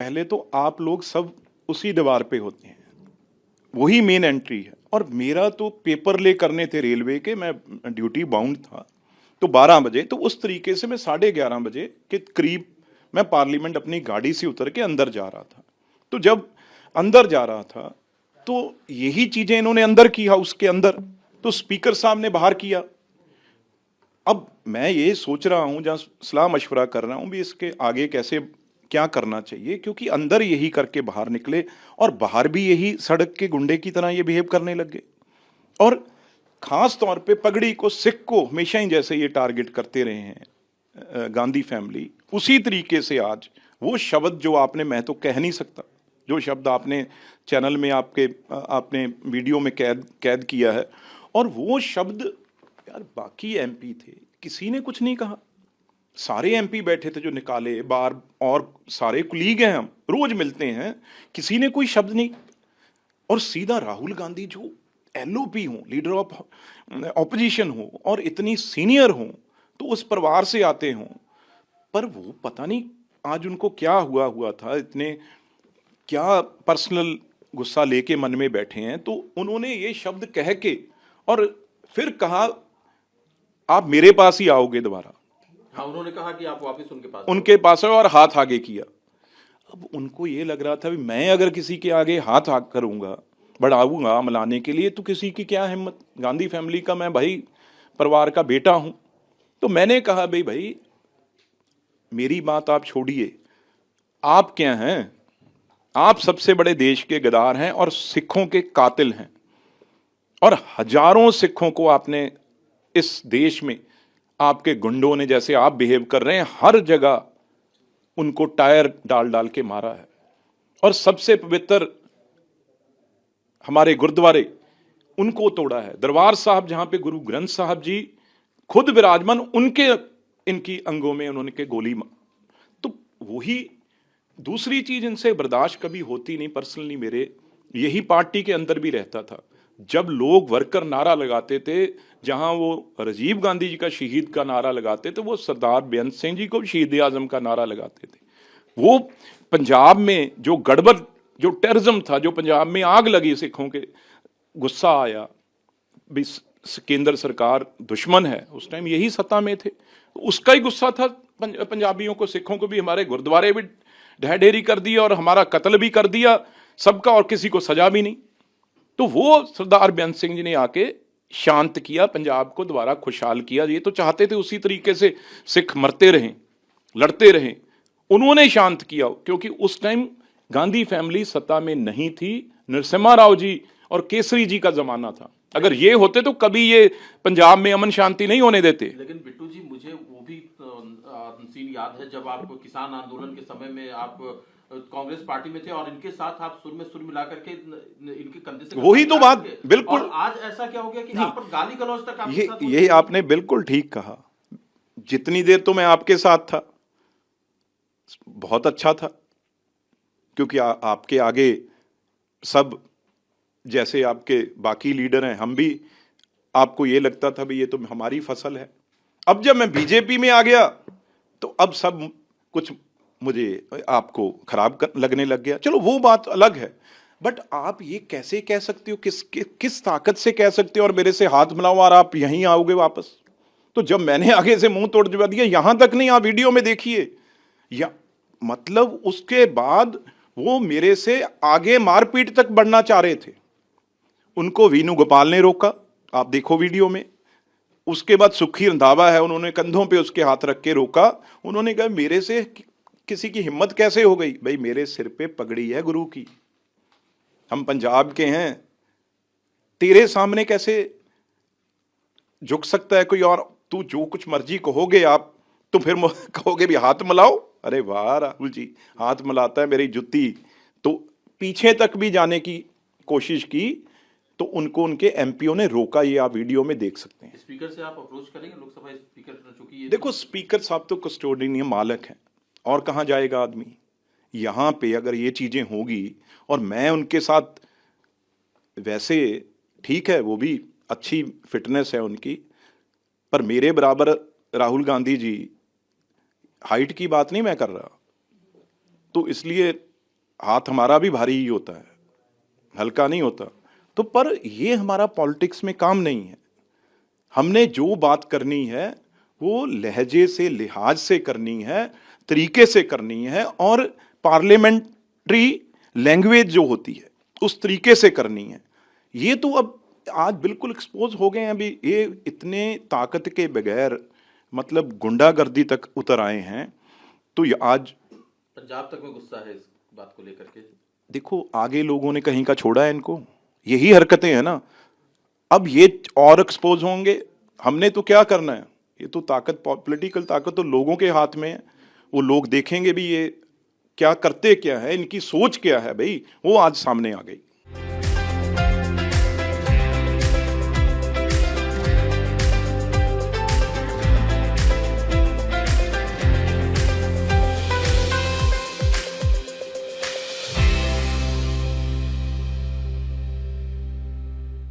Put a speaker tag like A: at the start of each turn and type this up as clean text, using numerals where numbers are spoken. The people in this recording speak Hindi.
A: पहले तो आप लोग सब उसी दीवार पे होते हैं, वही मेन एंट्री है। और मेरा तो पेपर ले करने थे रेलवे के, मैं ड्यूटी बाउंड था, तो 12 बजे, तो उस तरीके से मैं 11:30 बजे के करीब मैं पार्लियामेंट अपनी गाड़ी से उतर के अंदर जा रहा था। तो जब अंदर जा रहा था तो यही चीजें इन्होंने अंदर की, हाउस के अंदर, तो स्पीकर साहब ने बाहर किया। अब मैं ये सोच रहा हूं, जहां सलाह मशवरा कर रहा हूं भी इसके आगे कैसे क्या करना चाहिए, क्योंकि अंदर यही करके बाहर निकले और बाहर भी यही सड़क के गुंडे की तरह ये बिहेव करने लग गए। और खास तौर पे पगड़ी को, सिख को हमेशा ही जैसे ये टारगेट करते रहे हैं गांधी फैमिली, उसी तरीके से आज वो शब्द जो आपने, मैं तो कह नहीं सकता, जो शब्द आपने चैनल में आपने वीडियो में कैद किया है, और वो शब्द यार बाकी एमपी थे, किसी ने कुछ नहीं कहा। सारे एमपी बैठे थे जो निकाले बार, और सारे कुलीग हैं, हम रोज मिलते हैं, किसी ने कोई शब्द नहीं। और सीधा राहुल गांधी जो एलओपी हो, लीडर ऑफ ऑपोजिशन हो, और इतनी सीनियर हो, तो उस परिवार से आते हो, पर वो पता नहीं आज उनको क्या हुआ था, इतने क्या पर्सनल गुस्सा लेके मन में बैठे हैं। तो उन्होंने ये शब्द कह के और फिर कहा आप मेरे पास ही आओगे दोबारा।
B: हाँ, उन्होंने कहा कि आप वापस
A: उनके पास आओ, और हाथ आगे किया। अब उनको ये लग रहा था भी मैं अगर किसी के आगे हाथ आग करूंगा, बढ़ाऊंगा मिलाने के लिए, तो किसी की क्या हिम्मत। गांधी फैमिली का मैं भाई परिवार का बेटा हूं। तो मैंने कहा भाई मेरी बात आप छोड़िए, आप क्या हैं, आप सबसे बड़े देश के गद्दार हैं और सिखों के कातिल हैं, और हजारों सिखों को आपने इस देश में, आपके गुंडों ने जैसे आप बिहेव कर रहे हैं, हर जगह उनको टायर डाल डाल के मारा है। और सबसे पवित्र हमारे गुरुद्वारे, उनको तोड़ा है। दरबार साहब जहां पे गुरु ग्रंथ साहब जी खुद विराजमान, उनके इनकी अंगों में उन्होंने के गोली तो वही दूसरी चीज इनसे बर्दाश्त कभी होती नहीं। पर्सनली मेरे यही पार्टी के अंदर भी रहता था, जब लोग वर्कर नारा लगाते थे, जहां वो राजीव गांधी जी का शहीद का नारा लगाते थे, वो सरदार बेअंत सिंह जी को शहीद आजम का नारा लगाते थे। वो पंजाब में जो गड़बड़, जो टेररिज्म था, जो पंजाब में आग लगी सिखों के, गुस्सा आया भी केंद्र सरकार दुश्मन है, उस टाइम यही सत्ता में थे, उसका ही गुस्सा था पंजाबियों को, सिखों को भी। हमारे गुरुद्वारे भी ढह ढेरी कर दिया और हमारा कत्ल भी कर दिया सबका, और किसी को सजा भी नहीं। तो वो सरदार बेअंत सिंह जी ने आके शांत किया, पंजाब को दोबारा खुशहाल किया। ये तो चाहते थे उसी तरीके से सिख मरते रहें, लड़ते रहें, उन्होंने शांत किया, क्योंकि उस टाइम गांधी फैमिली सत्ता में नहीं थी, नरसिम्हा राव जी और केसरी जी का जमाना था। अगर ये होते तो कभी ये पंजाब में अमन शांति नहीं होने देते।
B: लेकिन बिट्टू जी, मुझे वो भी सीन याद है जब आप किसान आंदोलन के समय में आप कांग्रेस पार्टी में थे और इनके साथ आप सुर में सुर मिला करके इनके कंधे से,
A: वही तो बात, बिल्कुल।
B: और आज ऐसा क्या हो गया कि आप पर गाली गलौज तक आपके साथ
A: ये आपने बिल्कुल ठीक कहा। जितनी देर तो मैं आपके साथ था बहुत अच्छा था, क्योंकि आपके आगे सब जैसे आपके बाकी लीडर हैं, हम भी, आपको ये लगता था भी ये तो हमारी फसल है। अब जब मैं बीजेपी में आ गया तो अब सब कुछ मुझे आपको खराब लगने लग गया। चलो वो बात अलग है, बट आप ये कैसे कह सकते हो, किस ताकत से कह सकते हो और मेरे से हाथ मिलाओ और आप यहीं आओगे वापस। तो जब मैंने आगे से मुंह तोड़ दिया, यहां तक नहीं, आप वीडियो में देखिए, या मतलब उसके बाद वो मेरे से आगे मारपीट तक बढ़ना चाह रहे थे। उनको वीनू गोपाल ने रोका, आप देखो वीडियो में। उसके बाद सुखी रंधावा है, उन्होंने कंधों पे उसके हाथ रख के रोका। उन्होंने कहा मेरे से किसी की हिम्मत कैसे हो गई। भाई मेरे सिर पे पगड़ी है गुरु की, हम पंजाब के हैं, तेरे सामने कैसे झुक सकता है कोई और। तू जो कुछ मर्जी कहोगे आप, तो फिर कहोगे भी हाथ मिलाओ। अरे वाह राहुल जी, हाथ मिलाता है मेरी जुत्ती। तो पीछे तक भी जाने की कोशिश की, तो उनको उनके एमपीओ ने रोका। ये आप वीडियो में देख सकते हैं।
B: स्पीकर से आप अप्रोच करेंगे, लोकसभा स्पीकर, चूंकि ये
A: देखो स्पीकर साहब तो कस्टोडियन मालक हैं, और कहां जाएगा आदमी। यहां पे अगर ये चीजें होगी, और मैं उनके साथ, वैसे ठीक है वो भी अच्छी फिटनेस है उनकी, पर मेरे बराबर राहुल गांधी जी, हाइट की बात नहीं मैं कर रहा, तो इसलिए हाथ हमारा भी भारी ही होता है, हल्का नहीं होता। तो पर ये हमारा पॉलिटिक्स में काम नहीं है। हमने जो बात करनी है वो लहजे से, लिहाज से करनी है, तरीके से करनी है, और पार्लियामेंट्री लैंग्वेज जो होती है उस तरीके से करनी है। ये तो अब आज बिल्कुल एक्सपोज हो गए हैं। अभी ये इतने ताकत के बगैर मतलब गुंडागर्दी तक उतर आए हैं। तो ये आज
B: पंजाब तक में गुस्सा है इस बात को लेकर के।
A: देखो, आगे लोगों ने कहीं का छोड़ा है इनको, यही हरकतें हैं ना। अब ये और एक्सपोज होंगे। हमने तो क्या करना है, ये तो ताकत, पॉलिटिकल ताकत तो लोगों के हाथ में है। वो लोग देखेंगे भी ये क्या करते क्या है, इनकी सोच क्या है भाई, वो आज सामने आ गई।